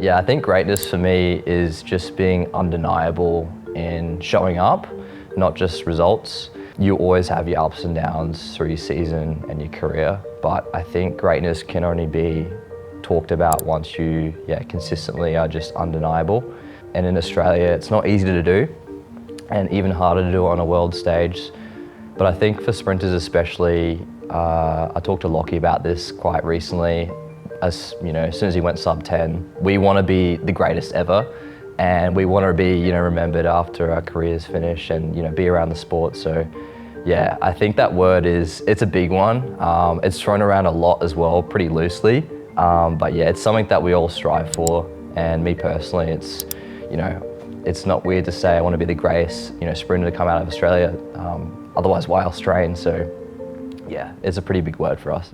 Yeah, I think greatness for me is just being undeniable in showing up, not just results. You always have your ups and downs through your season and your career, but I think greatness can only be talked about once you consistently are just undeniable. And in Australia, it's not easy to do, and even harder to do on a world stage. But I think for sprinters especially, I talked to Lockie about this quite recently. As you know, as soon as he went sub 10, we want to be the greatest ever, and we want to be remembered after our careers finish and be around the sport. So yeah, I think that word it's a big one. It's thrown around a lot as well, pretty loosely. But yeah, it's something that we all strive for. And me personally, it's not weird to say I want to be the greatest sprinter to come out of Australia. Otherwise, why else train? So yeah, it's a pretty big word for us.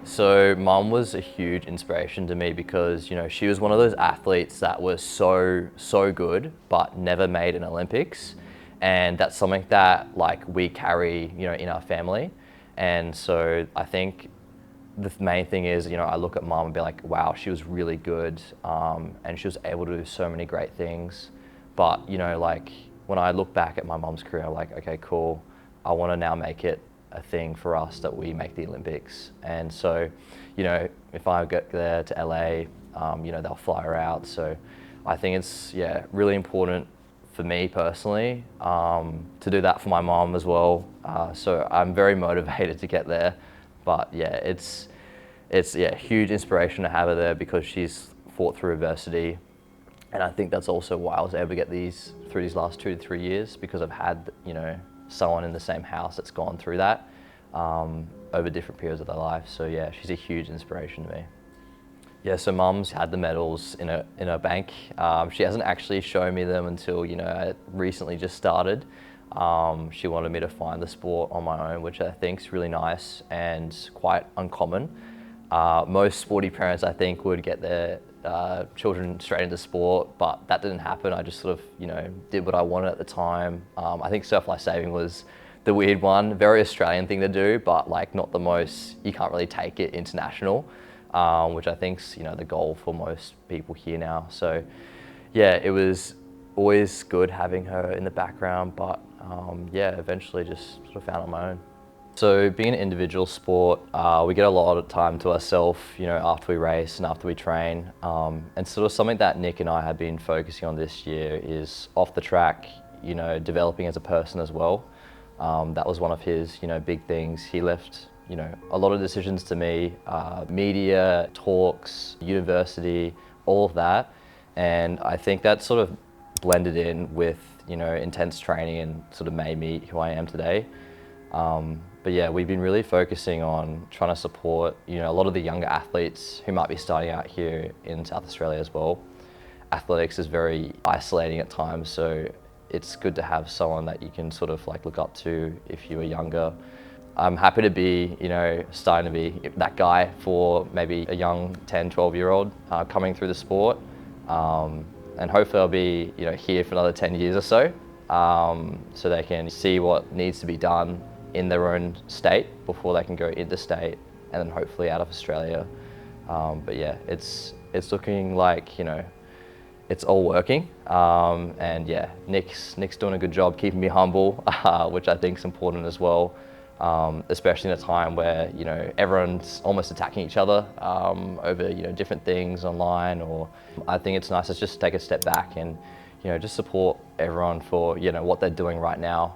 So Mum was a huge inspiration to me because, she was one of those athletes that was so good, but never made an Olympics. And that's something that we carry, in our family. And so I think the main thing is, I look at Mum and be like, wow, she was really good. And she was able to do so many great things. But, when I look back at my mum's career, I'm like, okay, cool. I want to now make it a thing for us that we make the Olympics. And so, if I get there to LA, they'll fly her out. So I think it's, really important for me personally to do that for my mom as well. So I'm very motivated to get there. But yeah, it's huge inspiration to have her there because she's fought through adversity. And I think that's also why I was able to get through these last 2 to 3 years, because I've had, someone in the same house that's gone through that over different periods of their life. So yeah, she's a huge inspiration to me. Yeah, so Mum's had the medals in her bank. She hasn't actually shown me them until, I recently just started. She wanted me to find the sport on my own, which I think is really nice and quite uncommon. Most sporty parents, I think, would get their children straight into sport, but that didn't happen. I just sort of, did what I wanted at the time. I think surf life saving was the weird one, very Australian thing to do, but not the most, you can't really take it international, which I think's, the goal for most people here now. So yeah, it was always good having her in the background, but eventually just sort of found on my own. So being an individual sport, we get a lot of time to ourselves, after we race and after we train. And sort of something that Nik and I have been focusing on this year is off the track, developing as a person as well. That was one of his, big things. He left, a lot of decisions to me, media, talks, university, all of that. And I think that sort of blended in with, intense training and sort of made me who I am today. But yeah, we've been really focusing on trying to support, a lot of the younger athletes who might be starting out here in South Australia as well. Athletics is very isolating at times, so it's good to have someone that you can sort of look up to if you were younger. I'm happy to be, starting to be that guy for maybe a young 10, 12-year-old coming through the sport. And hopefully I'll be, here for another 10 years or so, so they can see what needs to be done in their own state before they can go interstate and then hopefully out of Australia. But yeah, it's looking like, it's all working. And yeah, Nik's doing a good job keeping me humble, which I think is important as well. Especially in a time where, everyone's almost attacking each other over, different things online. Or I think it's nice to just take a step back and, just support everyone for, what they're doing right now.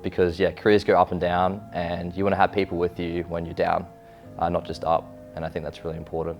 Because yeah, careers go up and down, and you want to have people with you when you're down, not just up. And I think that's really important.